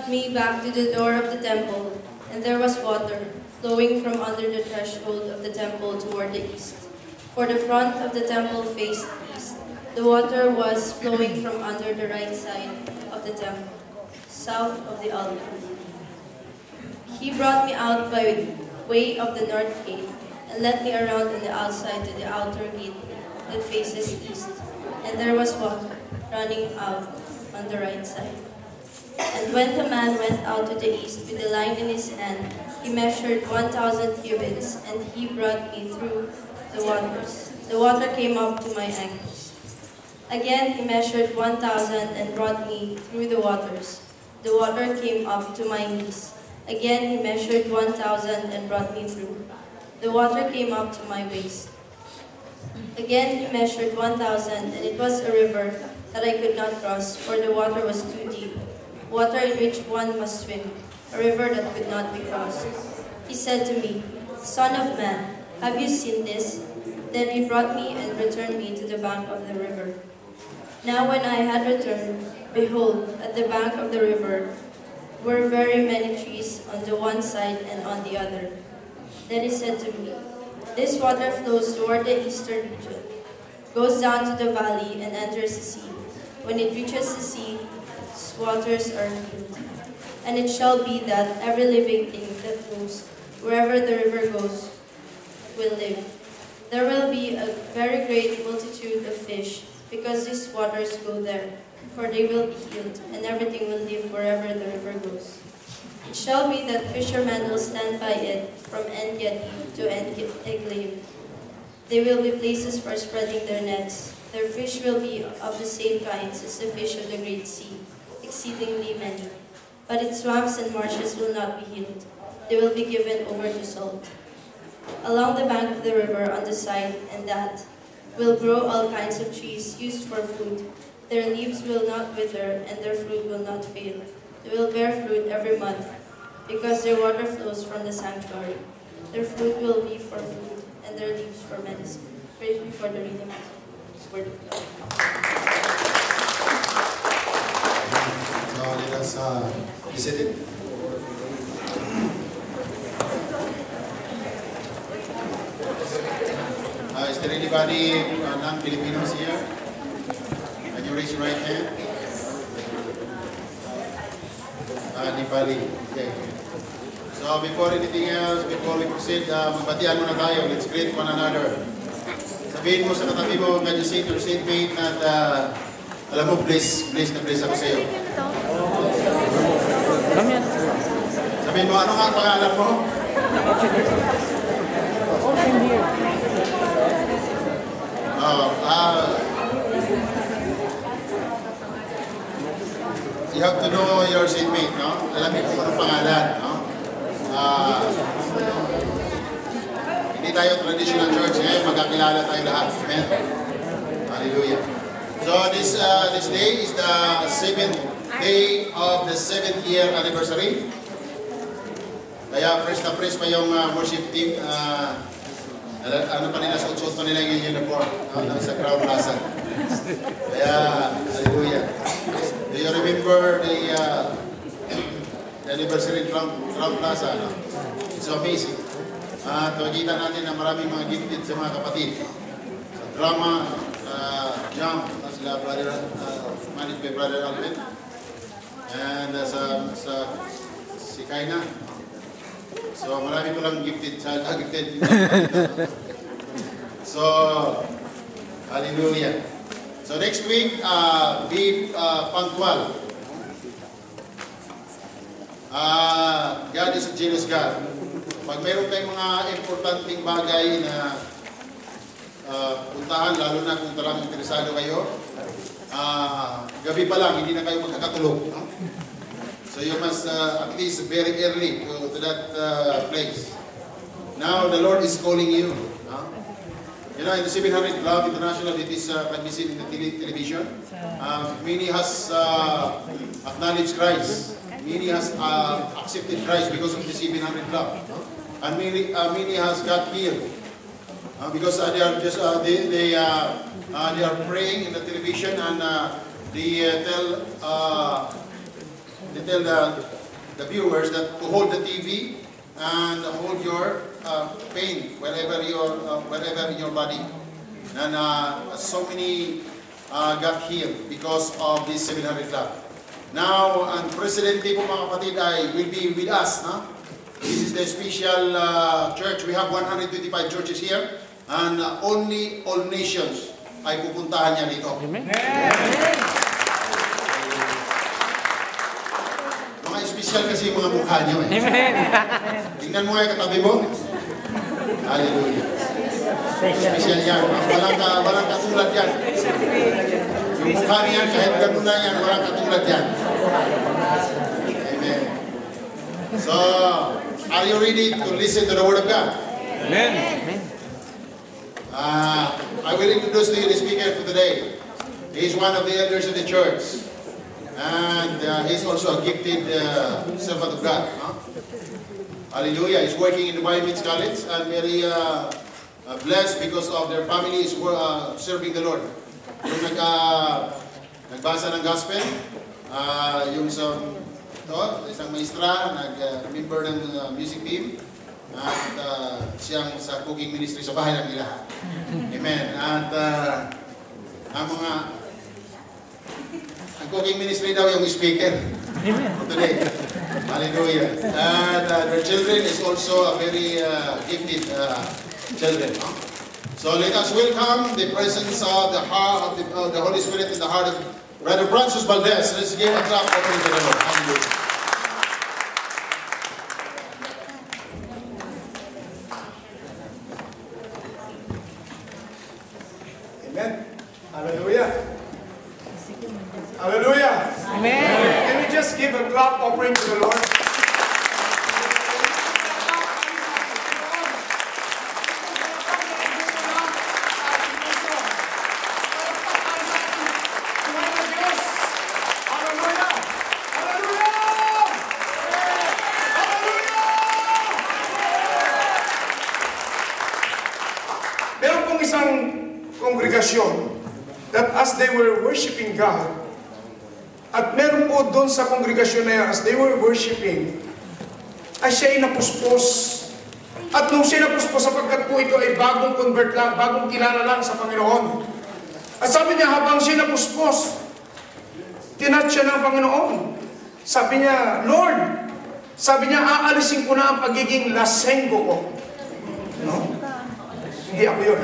brought me back to the door of the temple, and there was water flowing from under the threshold of the temple toward the east. For the front of the temple faced east. The water was flowing from under the right side of the temple, south of the altar. He brought me out by way of the north gate, and led me around on the outside to the outer gate that faces east. And there was water running out on the right side. And when the man went out to the east with the line in his hand, he measured 1,000 cubits, and he brought me through the waters. The water came up to my ankles. Again he measured 1,000 and brought me through the waters. The water came up to my knees. Again he measured 1,000 and brought me through. The water came up to my waist. Again he measured 1,000, and it was a river that I could not cross, for the water was too deep, water in which one must swim, a river that could not be crossed. He said to me, Son of man, have you seen this? Then he brought me and returned me to the bank of the river. Now when I had returned, behold, at the bank of the river were very many trees on the one side and on the other. Then he said to me, This water flows toward the eastern region, goes down to the valley and enters the sea. When it reaches the sea, its waters are healed. And it shall be that every living thing that moves wherever the river goes will live. There will be a very great multitude of fish, because these waters go there, for they will be healed, and everything will live wherever the river goes. It shall be that fishermen will stand by it from En-Gedi to En-Eglaim. They will be places for spreading their nets. Their fish will be of the same kinds as the fish of the great sea, exceedingly many. But its swamps and marshes will not be healed. They will be given over to salt. Along the bank of the river on the side and that will grow all kinds of trees used for food. Their leaves will not wither, and their fruit will not fail. They will bear fruit every month, because their water flows from the sanctuary. Their fruit will be for food, and their leaves for medicine. Praise be for the reading of His word of God. So let us be seated. Is there anybody non-Filipinos here? Can you raise your right hand? Nepali. Okay. So before anything else, before we proceed, magbatian muna tayo. Let's greet one another. Sabihin mo sa katabi mo, can you say to your seatmate na alam mo, bless ako sa iyo. Sabihin mo, ano nga ang pangalan mo? You have to know your seatmate, no? Alamin kung anong pangalan, no? Hindi tayo traditional church ngayon, magkakilala tayo lahat. Amen? Hallelujah. So this day is the 7th day of the 7th year anniversary. Kaya fresh na fresh pa yung worship team. Ano pa nila, suot pa nila yung uniform sa Crown Plaza. Kaya, hallelujah. Do you remember the anniversary in Crown Plaza? No? It's so amazing. Nakikita natin na maraming mga gifted sa mga kapatid. Sa drama, jump, sila brother, managed by Brother Alvin. And si Kaina. So marami ko lang gifted. So, hallelujah. So next week, be punctual. God is a jealous God. Pag mayroon kayong mga importanteng bagay na puntahan, lalo na kung talagang interesado kayo, gabi pa lang, hindi na kayo magkakatulog. No? So you must at least very early to that place. Now the Lord is calling you. You know, in the 700 Club International, it is can be seen in the television. Many has acknowledged Christ. Many has accepted Christ because of the 700 Club. And many has got healed because they are just they are praying in the television, and they they tell the viewers that to hold the TV and hold your pain wherever in your body. And so many got healed because of this 700 Club. Now, ang presidente po mga kapatid ay will be with us. This is the special church. We have 125 churches here, and only all nations ay pupuntahan niya dito. Amen. Mga special kasi yung mga mukha niyo eh. Amen. Tingnan mo nga yung katabi mo. Hallelujah. Special yan. Walang katulad yan. Yung mukha niyan, kahit ganun na yan, walang katulad yan. Amen. So, are you ready to listen to the Word of God? Amen. I will introduce to you the speaker for today. He is one of the elders of the church. And he's also a gifted servant of God. Hallelujah. He's working in the Women's College and very blessed because of their family is serving the Lord. Yung nagbasa ng gospel, yung isang maestra, nag-member ng music team, at siyang sa cooking ministry sa bahay lang nila. Amen. At ang cooking ministry daw yung speaker today. Hallelujah. And their children is also a very gifted children. So let us welcome the presence of the heart of the Holy Spirit in the heart of Brother Francis Valdez. Let's give a clap for the Lord. Hallelujah. Amen. Hallelujah. Hallelujah. Amen. Can we just give a clap offering to the Lord? Meron pong isang kongregasyon that as they were worshiping God, at meron po doon sa kongregasyon na yan, as they were worshiping, ay siya ay napuspos. At nung siya napuspos, sapagkat po ito ay bagong convert lang, bagong kilala lang sa Panginoon. At sabi niya, habang siya napuspos, tinat siya ng Panginoon. Sabi niya, Lord, sabi niya, aalisin ko na ang pagiging lasenggo ko. No? Hindi ako yun.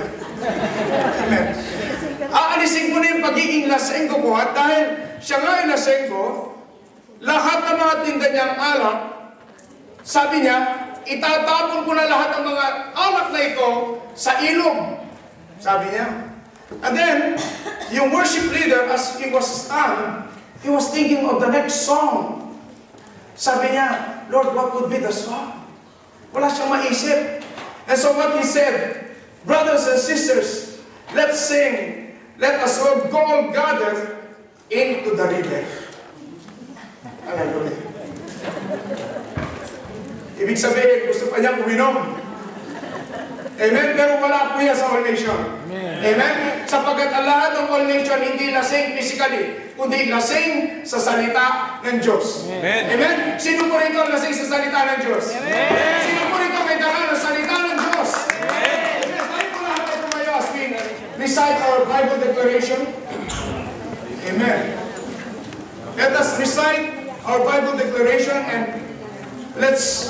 Amen. Aalisin ko na yung pagiging lasenggo ko. At dahil siya nga ay lasenggo, lahat ng mga tinda niyang alak, sabi niya, itatapon ko na lahat ng mga alak na ito sa ilog. Sabi niya. And then, yung worship leader, as he was stunned, he was thinking of the next song. Sabi niya, Lord, what would be the song? Wala siyang maisip. And so what he said, brothers and sisters, let's sing, let us all go gather into the river. Hallelujah. Ibig sabihin, gusto pa niyang uminom. Amen? Pero wala po yan sa All Nation. Amen? Sapagkat ang lahat ng All Nation hindi lasing physically, kundi lasing sa salita ng Diyos. Amen? Sino po rito lasing sa salita ng Diyos? Amen? Sino po rito may dala ng salita ng Diyos? Amen? Tayo po lahat ay tumayo as we recite our Bible declaration. Amen. Let us recite our Bible declaration and let's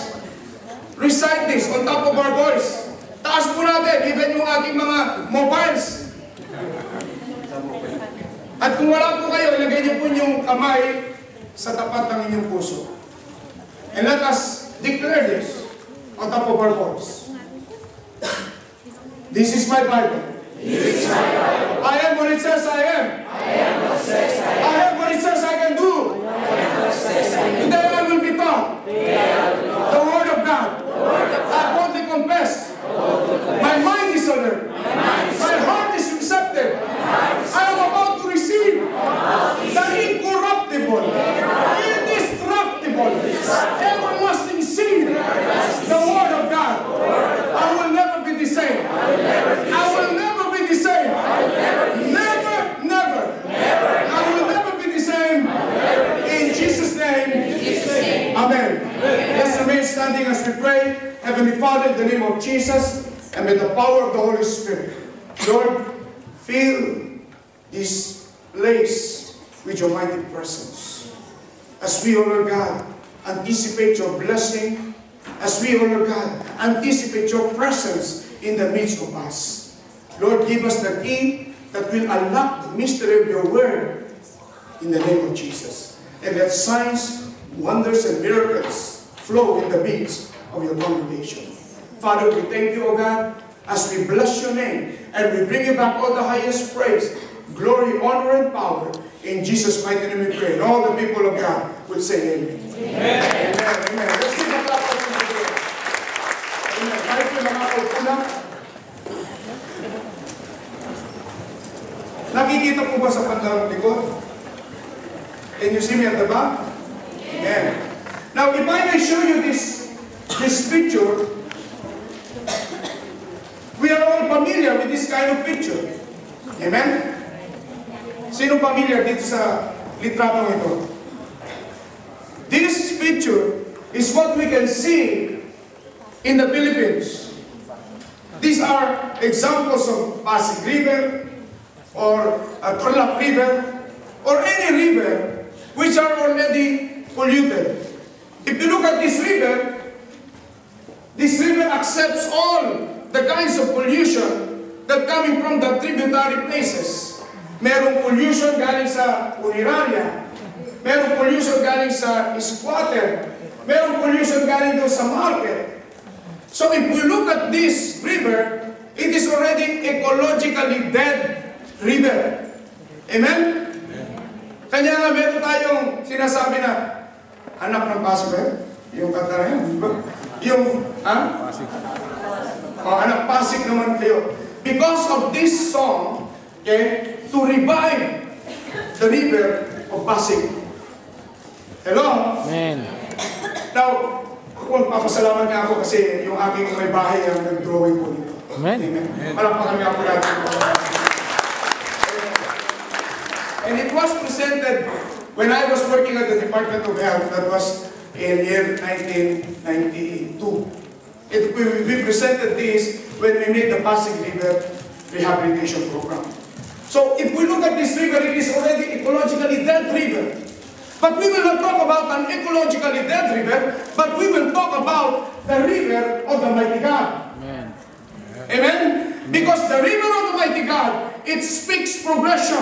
recite this on top of our voice. Taas po natin, even yung ating mga mobiles. At kung wala po kayo, ilagay niyo po yung kamay sa tapat ng inyong puso. And let us declare this on top of our voice. This is my Bible. This is my Bible. I am what it says I am. I am what it says I am. I have what it says I can do. I am what it says I can do. Today I will be taught the Word of God. I boldly confess. My mind is alert. My heart is receptive. I am about to receive the incorruptible, indestructible, everlasting seed, the Word of God. I will never be the same. I will never be the same. Never, never. I will never be Amen. Let's remain standing as we pray. Heavenly Father, in the name of Jesus, and with the power of the Holy Spirit, Lord, fill this place with your mighty presence. As we, O Lord God, anticipate your blessing, as we, O Lord God, anticipate your presence in the midst of us. Lord, give us the key that will unlock the mystery of your word in the name of Jesus. And let signs, wonders, and miracles flow in the midst of your congregation. Father, we thank you, O God, as we bless your name and we bring you back all the highest praise, glory, honor, and power. In Jesus' mighty name we pray. And all the people of God will say amen. Amen. Amen. Amen. Let's give a clap for the Lord. Amen. Kahit yung mga pagpuna. Nakikita po ba sa pandarang likod? Can you see me at the back? Amen. Now, if I may show you this picture, we are all familiar with this kind of picture. Amen? Sino familiar dito sa litratong ito? This picture is what we can see in the Philippines. These are examples of Pasig River or Tarlac River or any river which are already polluted. If you look at this river accepts all the kinds of pollution that coming from the tributary places. Merong pollution galing sa puniraria, merong pollution galing sa squatter, merong pollution galing doon sa market. So if we look at this river, it is already ecologically dead river. Amen? Kanya nga meron tayong sinasabi na anak ng Pasig ba? Yung kanta na yan, di ba? Yung, Pasig. Anak Pasig naman kayo. Because of this song, okay, to revive the river of Pasig. Hello? Amen. Now, ako, papasalamat nga ako kasi yung aking may bahay ang nag-drawing po nito. Amen. Amen. Palakpakan nga po natin. And it was presented when I was working at the Department of Health. That was in year 1992. We presented this when we made the Pasig River Rehabilitation Program. So if we look at this river, it is already ecologically dead river. But we will not talk about an ecologically dead river, but we will talk about the river of the mighty God. Amen. Amen? Because the river of the mighty God, it speaks progression.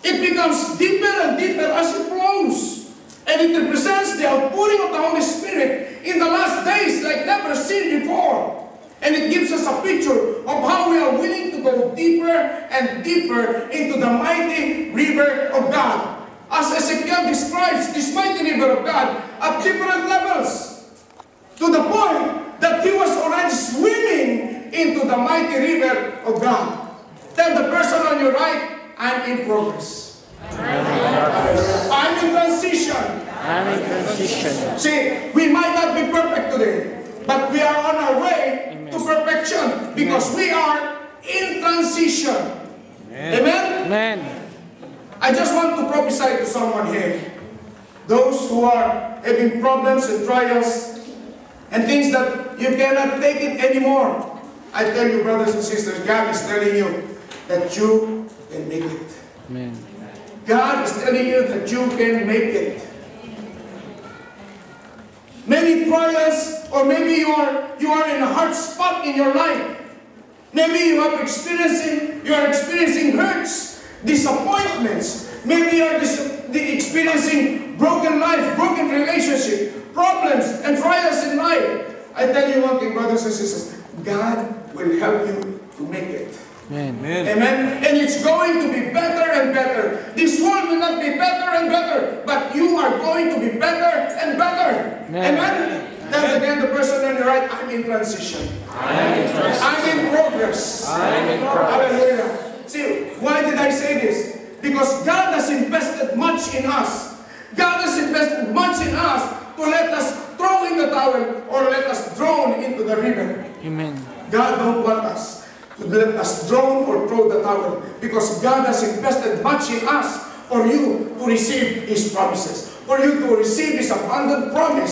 It becomes deeper and deeper as it flows. And it represents the outpouring of the Holy Spirit in the last days like never seen before. And it gives us a picture of how we are willing to go deeper and deeper into the mighty river of God. As Ezekiel describes this mighty river of God at different levels, to the point that he was already swimming into the mighty river of God. Tell the person on your right, I'm in progress. I'm in transition. I'm in transition. See, we might not be perfect today, but we are on our way to perfection because we are in transition. Amen? Amen. I just want to prophesy to someone here. Those who are having problems and trials and things that you cannot take it anymore. I tell you, brothers and sisters, God is telling you that you can make it. Amen. God is telling you that you can make it. Many trials, or maybe you are in a hard spot in your life. Maybe you are experiencing hurts, disappointments. Maybe you are experiencing broken life, broken relationship, problems and trials in life. I tell you one thing, brothers and sisters, God will help you to make it. Amen. Amen. And it's going to be better and better. This world will not be better and better, but you are going to be better and better. Amen. Tell again the person on the right, I'm in transition. I'm in progress. Hallelujah. See, why did I say this? Because God has invested much in us. God has invested much in us to let us throw in the towel or let us drown into the river. Amen. God don't want us to let us drown or throw the towel, because God has invested much in us for you to receive His promises, for you to receive His abundant promise.